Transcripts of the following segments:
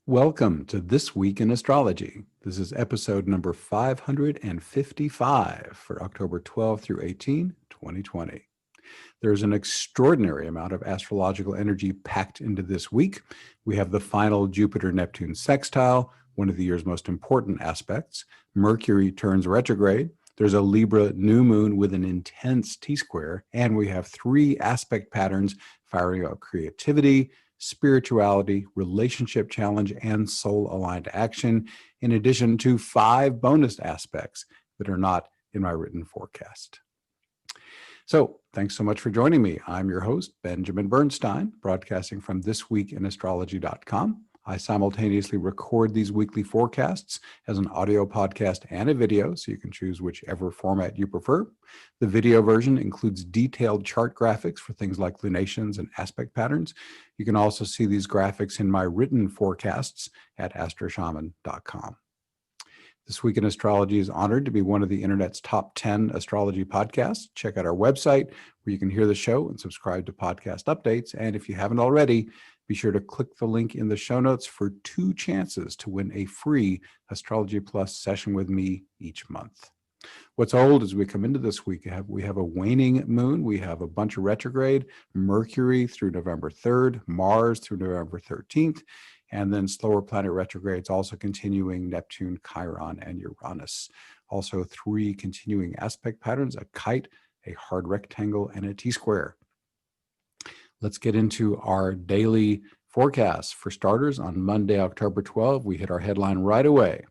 Welcome to This Week in Astrology. This is episode number 555 for October 12 through 18, 2020. There's an extraordinary amount of astrological energy packed into this week. We have the final Jupiter-Neptune sextile, one of the year's most important aspects. Mercury turns retrograde. There's a Libra New Moon with an intense T-square, and we have three aspect patterns firing out creativity, spirituality, relationship challenge, and soul-aligned action, in addition to 5 bonus aspects that are not in my written forecast. So thanks so much for joining me. I'm your host, Benjamin Bernstein, broadcasting from thisweekinastrology.com. I simultaneously record these weekly forecasts as an audio podcast and a video, so you can choose whichever format you prefer. The video version includes detailed chart graphics for things like lunations and aspect patterns. You can also see these graphics in my written forecasts at astroshaman.com. This Week in Astrology is honored to be one of the internet's top 10 astrology podcasts. Check out our website where you can hear the show and subscribe to podcast updates. And if you haven't already, be sure to click the link in the show notes for 2 chances to win a free Astrology Plus session with me each month. What's old as we come into this week, we have a waning moon, we have a bunch of retrograde, Mercury through November 3rd, Mars through November 13th, and then slower planet retrogrades also continuing, Neptune, Chiron, and Uranus. Also 3 continuing aspect patterns, a kite, a hard rectangle, and a T-square. Let's get into our daily forecast. For starters, on Monday, October 12, we hit our headline right away.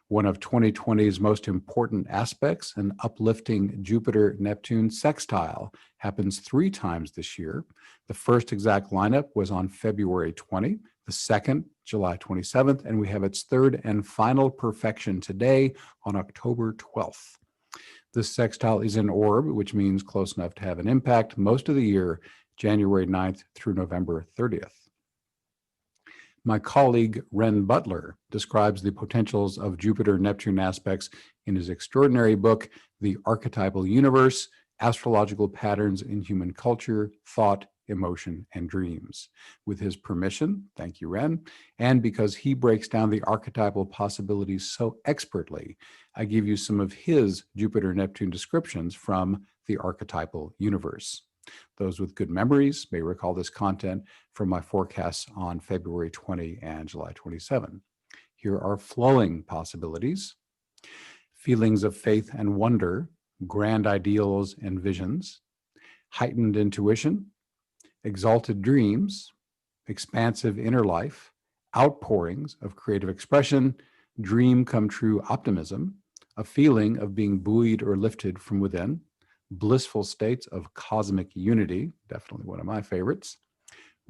One of 2020's most important aspects, an uplifting Jupiter-Neptune sextile, happens 3 times this year. The first exact lineup was on February 20, the second, July 27th, and we have its third and final perfection today on October 12th. This sextile is in orb, which means close enough to have an impact most of the year, January 9th through November 30th. My colleague Ren Butler describes the potentials of Jupiter-Neptune aspects in his extraordinary book, The Archetypal Universe, Astrological Patterns in Human Culture, Thought, Emotion, and Dreams. With his permission, thank you, Ren, and because he breaks down the archetypal possibilities so expertly, I give you some of his Jupiter-Neptune descriptions from The Archetypal Universe. Those with good memories may recall this content from my forecasts on February 20 and July 27. Here are flowing possibilities: feelings of faith and wonder, grand ideals and visions, heightened intuition, exalted dreams, expansive inner life, outpourings of creative expression, dream come true optimism, a feeling of being buoyed or lifted from within, blissful states of cosmic unity, definitely one of my favorites,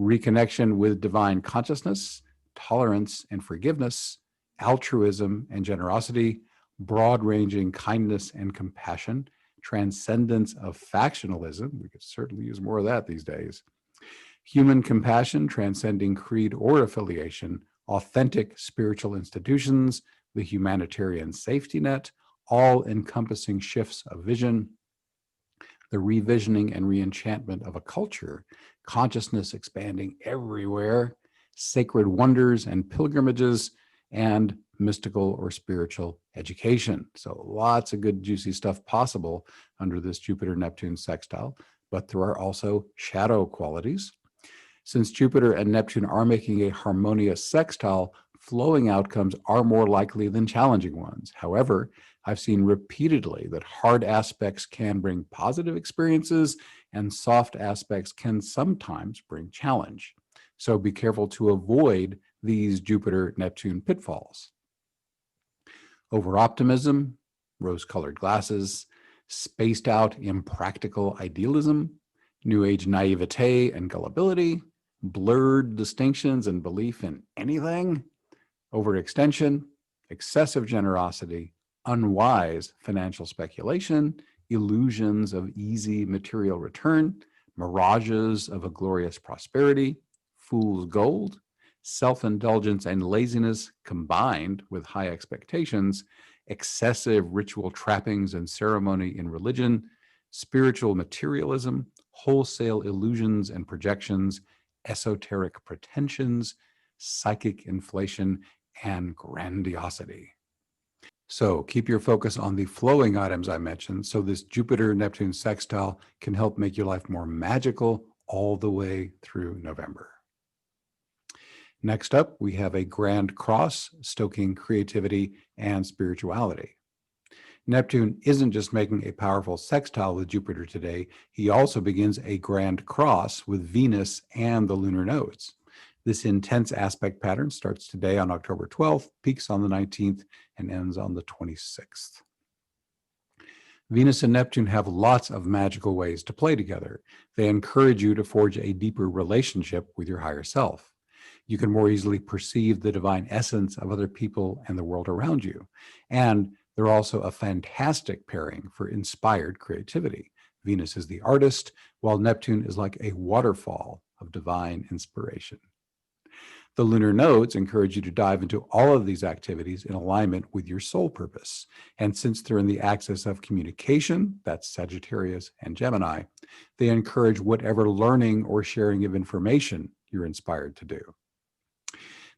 reconnection with divine consciousness, tolerance and forgiveness, altruism and generosity, broad-ranging kindness and compassion, transcendence of factionalism, we could certainly use more of that these days, human compassion transcending creed or affiliation, authentic spiritual institutions, the humanitarian safety net, all-encompassing shifts of vision, the revisioning and reenchantment of a culture, consciousness expanding everywhere, sacred wonders and pilgrimages, and mystical or spiritual education. So lots of good, juicy stuff possible under this Jupiter-Neptune sextile, but there are also shadow qualities. Since Jupiter and Neptune are making a harmonious sextile, flowing outcomes are more likely than challenging ones. However, I've seen repeatedly that hard aspects can bring positive experiences and soft aspects can sometimes bring challenge. So be careful to avoid these Jupiter-Neptune pitfalls. Over-optimism, rose-colored glasses, spaced-out impractical idealism, New Age naivete and gullibility, blurred distinctions and belief in anything, overextension, excessive generosity, unwise financial speculation, illusions of easy material return, mirages of a glorious prosperity, fool's gold, self-indulgence and laziness combined with high expectations, excessive ritual trappings and ceremony in religion, spiritual materialism, wholesale illusions and projections, esoteric pretensions, psychic inflation, and grandiosity. So keep your focus on the flowing items I mentioned, so this Jupiter-Neptune sextile can help make your life more magical all the way through November. Next up, we have a grand cross stoking creativity and spirituality. Neptune isn't just making a powerful sextile with Jupiter today, he also begins a grand cross with Venus and the lunar nodes. This intense aspect pattern starts today on October 12th, peaks on the 19th, and ends on the 26th. Venus and Neptune have lots of magical ways to play together. They encourage you to forge a deeper relationship with your higher self. You can more easily perceive the divine essence of other people and the world around you. And they're also a fantastic pairing for inspired creativity. Venus is the artist, while Neptune is like a waterfall of divine inspiration. The lunar nodes encourage you to dive into all of these activities in alignment with your soul purpose. And since they're in the axis of communication, that's Sagittarius and Gemini, they encourage whatever learning or sharing of information you're inspired to do.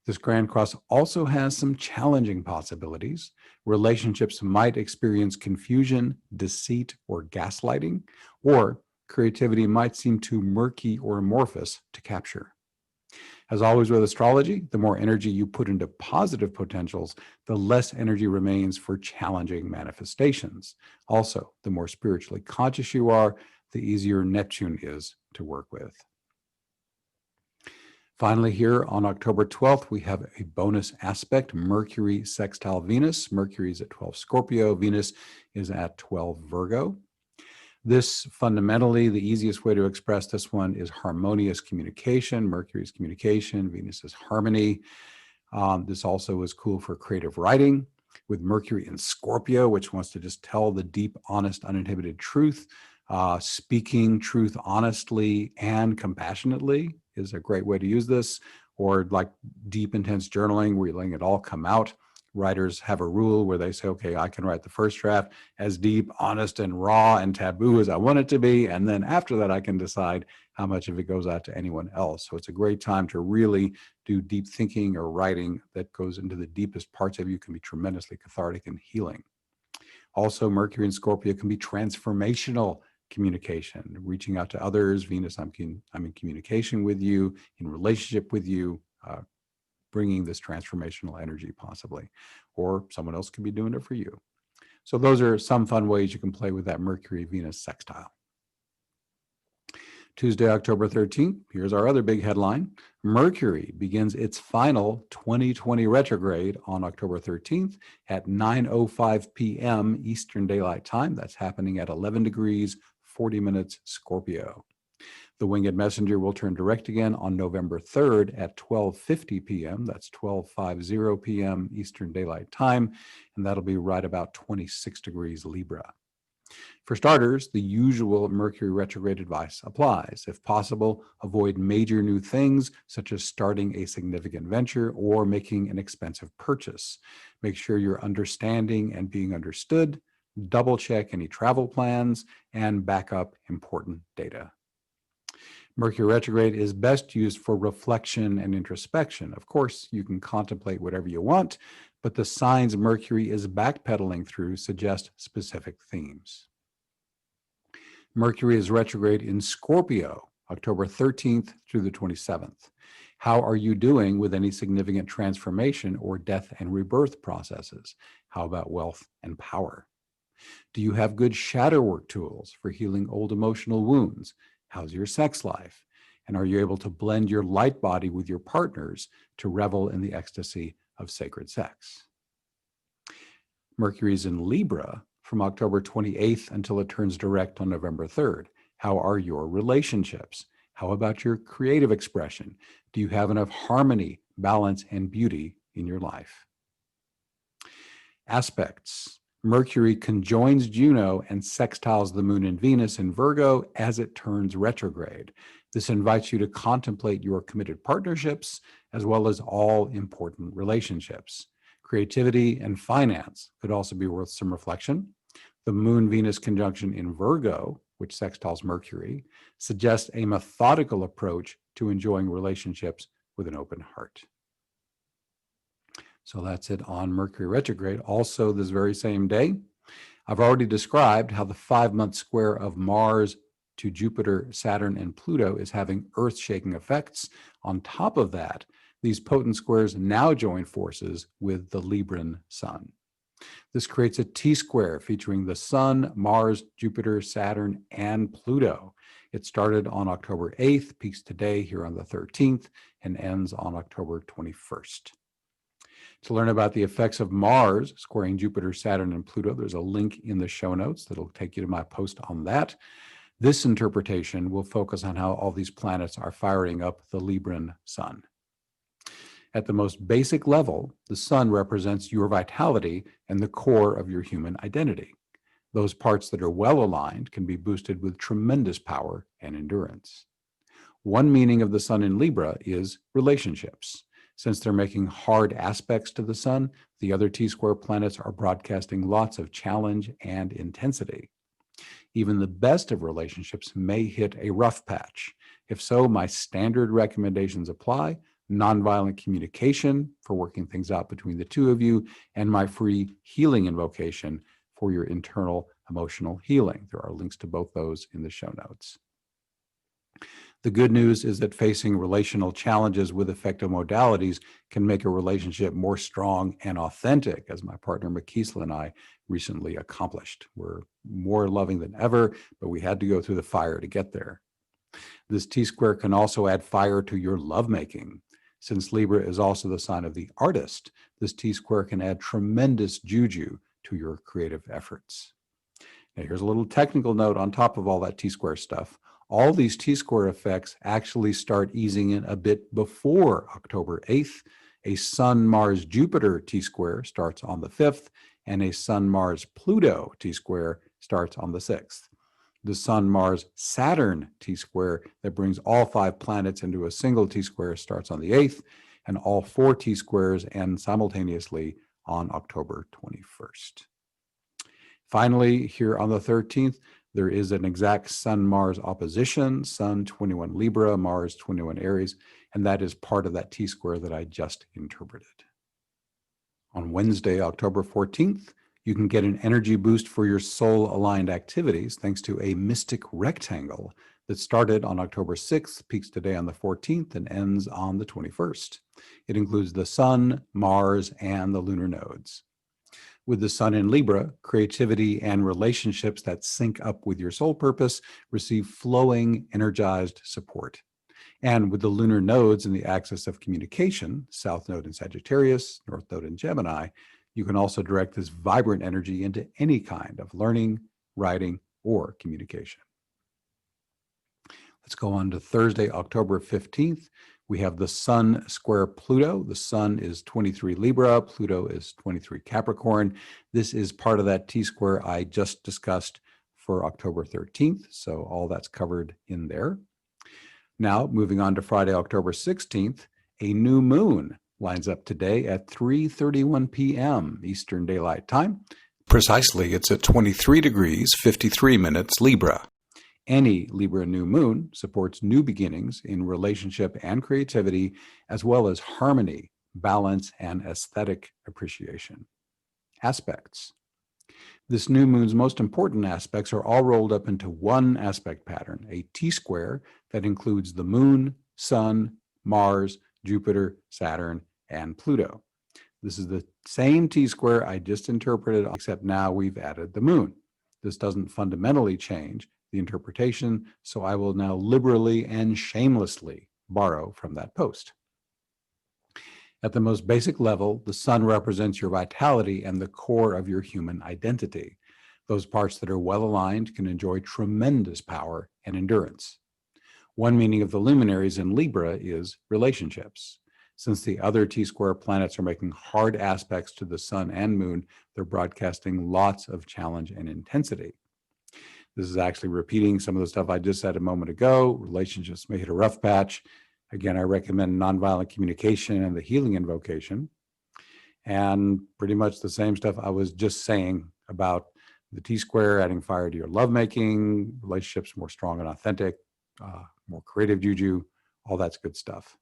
This grand cross also has some challenging possibilities. Relationships might experience confusion, deceit, or gaslighting, or creativity might seem too murky or amorphous to capture. As always with astrology, the more energy you put into positive potentials, the less energy remains for challenging manifestations. Also, the more spiritually conscious you are, the easier Neptune is to work with. Finally, here on October 12th, we have a bonus aspect, Mercury sextile Venus. Mercury is at 12 Scorpio, Venus is at 12 Virgo. This fundamentally, the easiest way to express this one is harmonious communication. Mercury is communication, Venus is harmony. This also is cool for creative writing with Mercury in Scorpio, which wants to just tell the deep, honest, uninhibited truth. Speaking truth honestly and compassionately is a great way to use this, or like deep, intense journaling where you're letting it all come out. Writers have a rule where they say, okay, I can write the first draft as deep, honest, and raw and taboo as I want it to be. And then after that, I can decide how much of it goes out to anyone else. So it's a great time to really do deep thinking or writing that goes into the deepest parts of you, can be tremendously cathartic and healing. Also, Mercury in Scorpio can be transformational communication, reaching out to others. Venus, I'm in communication with you, in relationship with you, bringing this transformational energy possibly, or someone else could be doing it for you. So those are some fun ways you can play with that Mercury-Venus sextile. Tuesday, October 13th, here's our other big headline. Mercury begins its final 2020 retrograde on October 13th at 9:05 p.m. Eastern Daylight Time. That's happening at 11 degrees, 40 minutes Scorpio. The winged messenger will turn direct again on November 3rd at 12:50 p.m. That's 12:50 p.m. Eastern Daylight Time, and that'll be right about 26 degrees Libra. For starters, the usual Mercury retrograde advice applies. If possible, avoid major new things, such as starting a significant venture or making an expensive purchase. Make sure you're understanding and being understood, double check any travel plans, and back up important data. Mercury retrograde is best used for reflection and introspection. Of course, you can contemplate whatever you want, but the signs Mercury is backpedaling through suggest specific themes. Mercury is retrograde in Scorpio, October 13th through the 27th. How are you doing with any significant transformation or death and rebirth processes? How about wealth and power? Do you have good shadow work tools for healing old emotional wounds? How's your sex life? And are you able to blend your light body with your partners to revel in the ecstasy of sacred sex? Mercury is in Libra from October 28th until it turns direct on November 3rd. How are your relationships? How about your creative expression? Do you have enough harmony, balance, and beauty in your life? Aspects. Mercury conjoins Juno and sextiles the Moon and Venus in Virgo as it turns retrograde. This invites you to contemplate your committed partnerships as well as all important relationships. Creativity and finance could also be worth some reflection. The Moon-Venus conjunction in Virgo, which sextiles Mercury, suggests a methodical approach to enjoying relationships with an open heart. So that's it on Mercury retrograde. Also, this very same day, I've already described how the 5-month square of Mars to Jupiter, Saturn, and Pluto is having earth-shaking effects. On top of that, these potent squares now join forces with the Libran sun. This creates a T-square featuring the Sun, Mars, Jupiter, Saturn, and Pluto. It started on October 8th, peaks today here on the 13th, and ends on October 21st. To learn about the effects of Mars squaring Jupiter, Saturn, and Pluto, there's a link in the show notes that'll take you to my post on that. This interpretation will focus on how all these planets are firing up the Libran sun. At the most basic level, the sun represents your vitality and the core of your human identity. Those parts that are well aligned can be boosted with tremendous power and endurance. One meaning of the sun in Libra is relationships. Since they're making hard aspects to the sun, the other T-square planets are broadcasting lots of challenge and intensity. Even the best of relationships may hit a rough patch. If so, my standard recommendations apply: nonviolent communication for working things out between the two of you, and my free healing invocation for your internal emotional healing. There are links to both those in the show notes. The good news is that facing relational challenges with effective modalities can make a relationship more strong and authentic, as my partner Makisla and I recently accomplished. We're more loving than ever, but we had to go through the fire to get there. This T-square can also add fire to your lovemaking. Since Libra is also the sign of the artist, this T-square can add tremendous juju to your creative efforts. Now, here's a little technical note on top of all that T-square stuff. All these T-square effects actually start easing in a bit before October 8th. A Sun-Mars-Jupiter T-square starts on the 5th, and a Sun-Mars-Pluto T-square starts on the 6th. The Sun-Mars-Saturn T-square that brings all 5 planets into a single T-square starts on the 8th, and all 4 T-squares end simultaneously on October 21st. Finally, here on the 13th, there is an exact Sun-Mars opposition, Sun 21 Libra, Mars 21 Aries, and that is part of that T-square that I just interpreted. On Wednesday, October 14th, you can get an energy boost for your soul-aligned activities thanks to a mystic rectangle that started on October 6th, peaks today on the 14th, and ends on the 21st. It includes the Sun, Mars, and the lunar nodes. With the sun in Libra, creativity and relationships that sync up with your soul purpose receive flowing, energized support. And with the lunar nodes in the axis of communication, South Node in Sagittarius, North Node in Gemini, you can also direct this vibrant energy into any kind of learning, writing, or communication. Let's go on to Thursday, October 15th. We have the Sun square Pluto. The Sun is 23 Libra, Pluto is 23 Capricorn. This is part of that T-square I just discussed for October 13th, so all that's covered in there. Now, moving on to Friday, October 16th, a new moon lines up today at 3:31 p.m. Eastern Daylight Time. Precisely, it's at 23 degrees, 53 minutes Libra. Any Libra new moon supports new beginnings in relationship and creativity, as well as harmony, balance, and aesthetic appreciation. Aspects. This new moon's most important aspects are all rolled up into one aspect pattern, a T-square that includes the moon, sun, Mars, Jupiter, Saturn, and Pluto. This is the same T-square I just interpreted, except now we've added the moon. This doesn't fundamentally change the interpretation, so I will now liberally and shamelessly borrow from that post. At the most basic level, the sun represents your vitality and the core of your human identity. Those parts that are well aligned can enjoy tremendous power and endurance. One meaning of the luminaries in Libra is relationships. Since the other T-square planets are making hard aspects to the sun and moon, they're broadcasting lots of challenge and intensity. This is actually repeating some of the stuff I just said a moment ago. Relationships may hit a rough patch. Again, I recommend nonviolent communication and the healing invocation. And pretty much the same stuff I was just saying about the T-square, adding fire to your lovemaking, relationships more strong and authentic, more creative juju, all that's good stuff.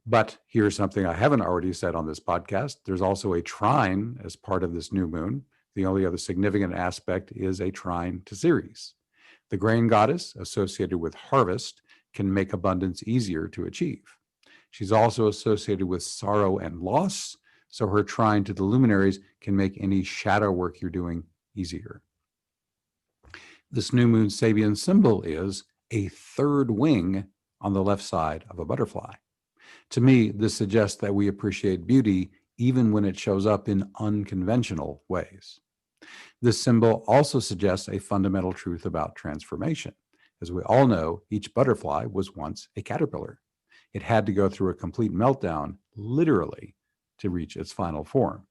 But here's something I haven't already said on this podcast. There's also a trine as part of this new moon. The only other significant aspect is a trine to Ceres. The grain goddess, associated with harvest, can make abundance easier to achieve. She's also associated with sorrow and loss, so her trine to the luminaries can make any shadow work you're doing easier. This new moon Sabian symbol is a third wing on the left side of a butterfly. To me, this suggests that we appreciate beauty even when it shows up in unconventional ways. This symbol also suggests a fundamental truth about transformation. As we all know, each butterfly was once a caterpillar. It had to go through a complete meltdown, literally, to reach its final form.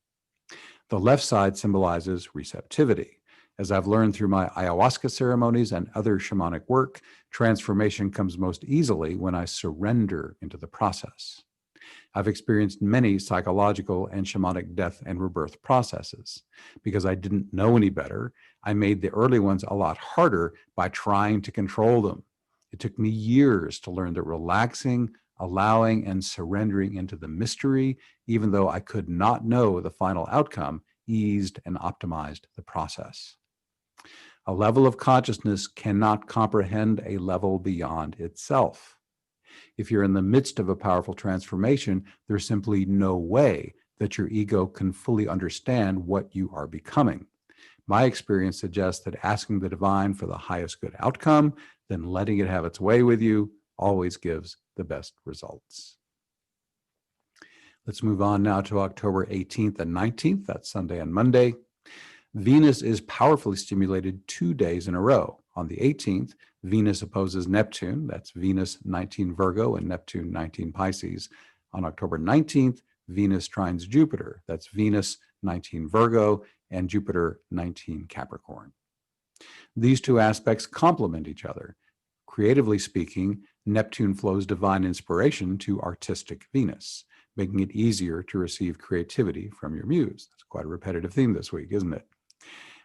The left side symbolizes receptivity. As I've learned through my ayahuasca ceremonies and other shamanic work, transformation comes most easily when I surrender into the process. I've experienced many psychological and shamanic death and rebirth processes. Because I didn't know any better, I made the early ones a lot harder by trying to control them. It took me years to learn that relaxing, allowing, and surrendering into the mystery, even though I could not know the final outcome, eased and optimized the process. A level of consciousness cannot comprehend a level beyond itself. If you're in the midst of a powerful transformation, there's simply no way that your ego can fully understand what you are becoming. My experience suggests that asking the divine for the highest good outcome, then letting it have its way with you, always gives the best results. Let's move on now to October 18th and 19th. That's Sunday and Monday. Venus is powerfully stimulated 2 days in a row. On the 18th, Venus opposes Neptune. That's Venus 19 Virgo and Neptune 19 Pisces. On October 19th, Venus trines Jupiter. That's Venus 19 Virgo and Jupiter 19 Capricorn. These two aspects complement each other. Creatively speaking, Neptune flows divine inspiration to artistic Venus, making it easier to receive creativity from your muse. That's quite a repetitive theme this week, isn't it?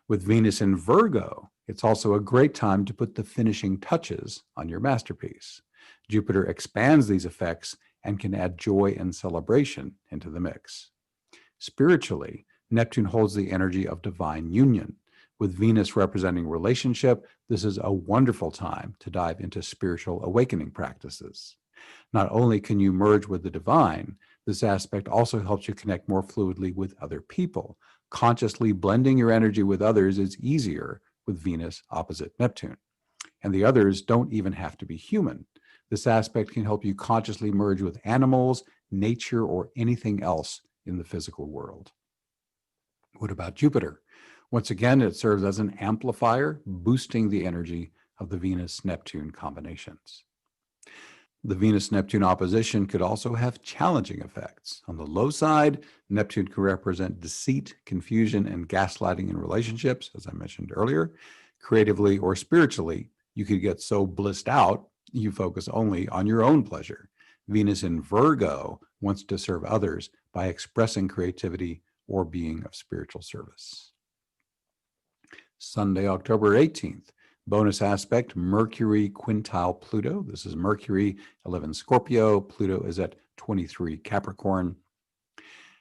With Venus in Virgo, it's also a great time to put the finishing touches on your masterpiece. Jupiter expands these effects and can add joy and celebration into the mix. Spiritually, Neptune holds the energy of divine union. With Venus representing relationship, this is a wonderful time to dive into spiritual awakening practices. Not only can you merge with the divine, this aspect also helps you connect more fluidly with other people. Consciously blending your energy with others is easier with Venus opposite Neptune. And the others don't even have to be human. This aspect can help you consciously merge with animals, nature, or anything else in the physical world. What about Jupiter? Once again, it serves as an amplifier, boosting the energy of the Venus-Neptune combinations. The Venus-Neptune opposition could also have challenging effects. On the low side, Neptune can represent deceit, confusion, and gaslighting in relationships, as I mentioned earlier. Creatively or spiritually, you could get so blissed out, you focus only on your own pleasure. Venus in Virgo wants to serve others by expressing creativity or being of spiritual service. Sunday, October 18th. Bonus aspect, Mercury quintile Pluto. This is Mercury 11 Scorpio. Pluto is at 23 Capricorn.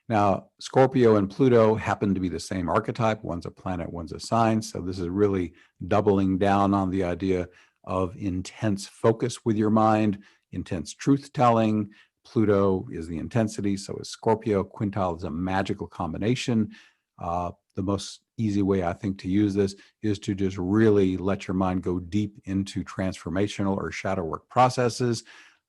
Now, Scorpio and Pluto happen to be the same archetype. One's a planet, one's a sign. So this is really doubling down on the idea of intense focus with your mind, intense truth-telling. Pluto is the intensity, so is Scorpio. Quintile is a magical combination. The most easy way I think to use this is to just really let your mind go deep into transformational or shadow work processes.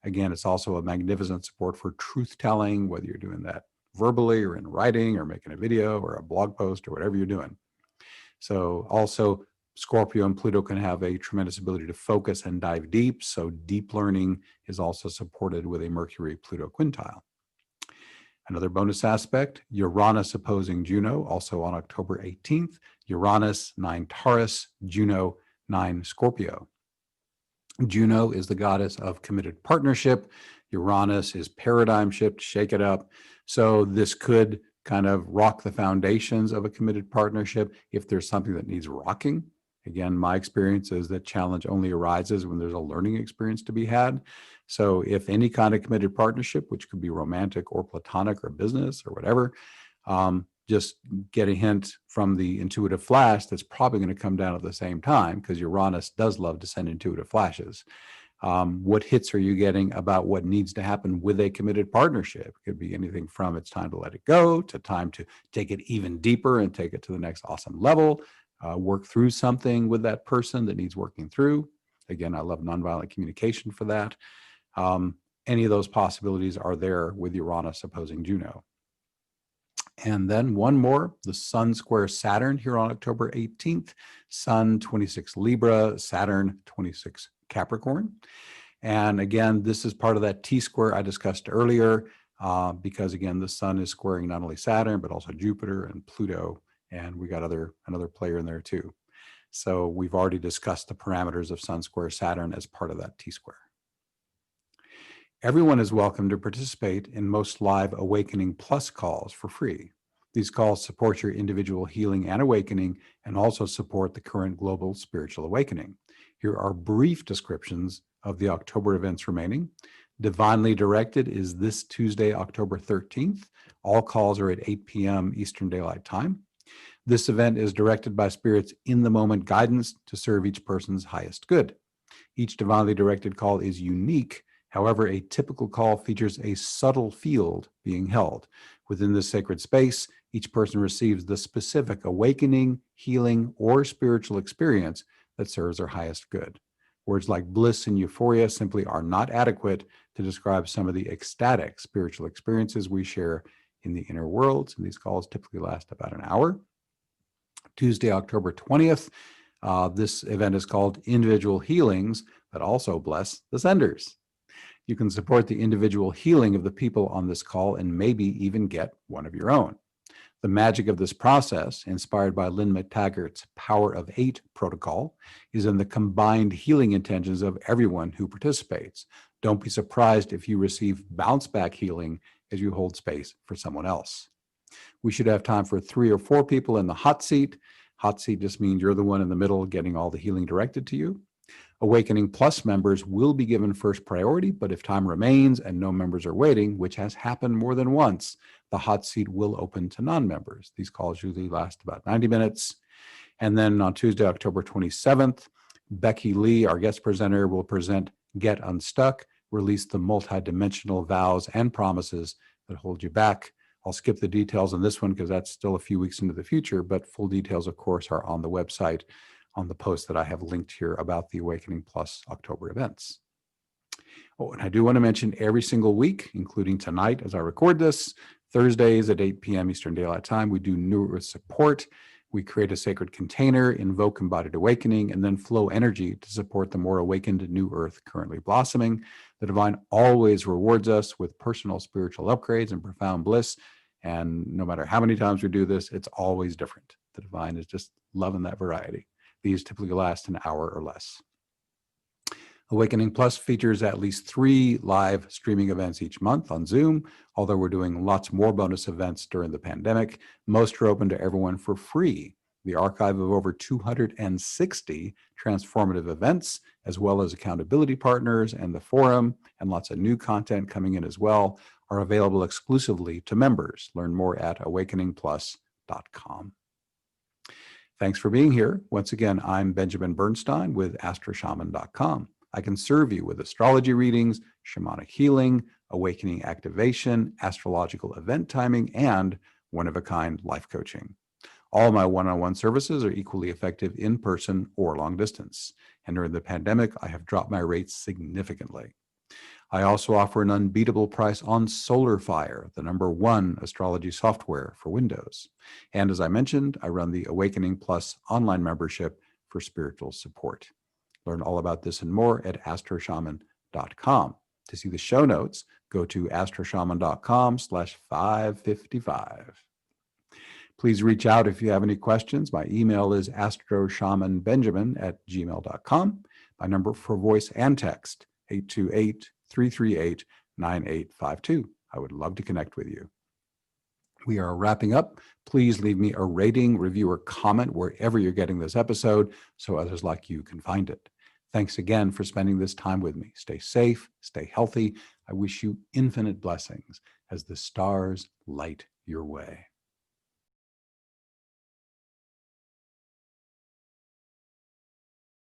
Again, it's also a magnificent support for truth-telling, whether you're doing that verbally or in writing or making a video or a blog post or whatever you're doing. So also Scorpio and Pluto can have a tremendous ability to focus and dive deep. So deep learning is also supported with a Mercury-Pluto quintile. Another bonus aspect, Uranus opposing Juno, also on October 18th. Uranus, 9 Taurus, Juno, 9 Scorpio. Juno is the goddess of committed partnership. Uranus is paradigm shift, shake it up. So this could kind of rock the foundations of a committed partnership if there's something that needs rocking. Again, my experience is that challenge only arises when there's a learning experience to be had. So if any kind of committed partnership, which could be romantic or platonic or business or whatever, just get a hint from the intuitive flash that's probably going to come down at the same time, because Uranus does love to send intuitive flashes. What hits are you getting about what needs to happen with a committed partnership? It could be anything from it's time to let it go to time to take it even deeper and take it to the next awesome level, work through something with that person that needs working through. Again, I love nonviolent communication for that. Any of those possibilities are there with Uranus opposing Juno. And then one more, the Sun square Saturn here on October 18th, Sun 26 Libra, Saturn 26 Capricorn. And again, this is part of that T-square I discussed earlier, because again, the Sun is squaring not only Saturn, but also Jupiter and Pluto, and we got another player in there too. So we've already discussed the parameters of Sun square Saturn as part of that T-square. Everyone is welcome to participate in most live Awakening Plus calls for free. These calls support your individual healing and awakening, and also support the current global spiritual awakening. Here are brief descriptions of the October events remaining. Divinely Directed is this Tuesday, October 13th. All calls are at 8 p.m. Eastern Daylight Time. This event is directed by Spirit's in-the-moment guidance to serve each person's highest good. Each divinely directed call is unique. However, a typical call features a subtle field being held. Within this sacred space, each person receives the specific awakening, healing, or spiritual experience that serves their highest good. Words like bliss and euphoria simply are not adequate to describe some of the ecstatic spiritual experiences we share in the inner worlds, and these calls typically last about an hour. Tuesday, October 20th, this event is called Individual Healings that also bless the senders. You can support the individual healing of the people on this call and maybe even get one of your own. The magic of this process, inspired by Lynn McTaggart's Power of 8 protocol, is in the combined healing intentions of everyone who participates. Don't be surprised if you receive bounce back healing as you hold space for someone else. We should have time for 3 or 4 people in the hot seat. Hot seat just means you're the one in the middle getting all the healing directed to you. Awakening Plus members will be given first priority, but if time remains and no members are waiting, which has happened more than once, the hot seat will open to non-members. These calls usually last about 90 minutes. And then on Tuesday, October 27th, Becky Lee, our guest presenter, will present Get Unstuck, release the multidimensional vows and promises that hold you back. I'll skip the details on this one because that's still a few weeks into the future, but full details, of course, are on the website on the post that I have linked here about the Awakening Plus October events. Oh, and I do want to mention every single week, including tonight as I record this, Thursdays at 8 p.m. Eastern Daylight Time, we do New Earth support. We create a sacred container, invoke embodied awakening, and then flow energy to support the more awakened New Earth currently blossoming. The divine always rewards us with personal spiritual upgrades and profound bliss. And no matter how many times we do this, it's always different. The divine is just loving that variety. These typically last an hour or less. Awakening Plus features at least 3 live streaming events each month on Zoom, although we're doing lots more bonus events during the pandemic. Most are open to everyone for free. The archive of over 260 transformative events, as well as accountability partners and the forum, and lots of new content coming in as well, are available exclusively to members. Learn more at awakeningplus.com. Thanks for being here. Once again, I'm Benjamin Bernstein with astroshaman.com. I can serve you with astrology readings, shamanic healing, awakening activation, astrological event timing, and one-of-a-kind life coaching. All my one-on-one services are equally effective in person or long distance. And during the pandemic, I have dropped my rates significantly. I also offer an unbeatable price on SolarFire, the #1 astrology software for Windows. And as I mentioned, I run the Awakening Plus online membership for spiritual support. Learn all about this and more at astroshaman.com. To see the show notes, go to astroshaman.com/555. Please reach out if you have any questions. My email is astroshamanbenjamin@gmail.com. My number for voice and text, 828-338-9852. I would love to connect with you. We are wrapping up. Please leave me a rating, review, or comment wherever you're getting this episode so others like you can find it. Thanks again for spending this time with me. Stay safe, stay healthy. I wish you infinite blessings as the stars light your way.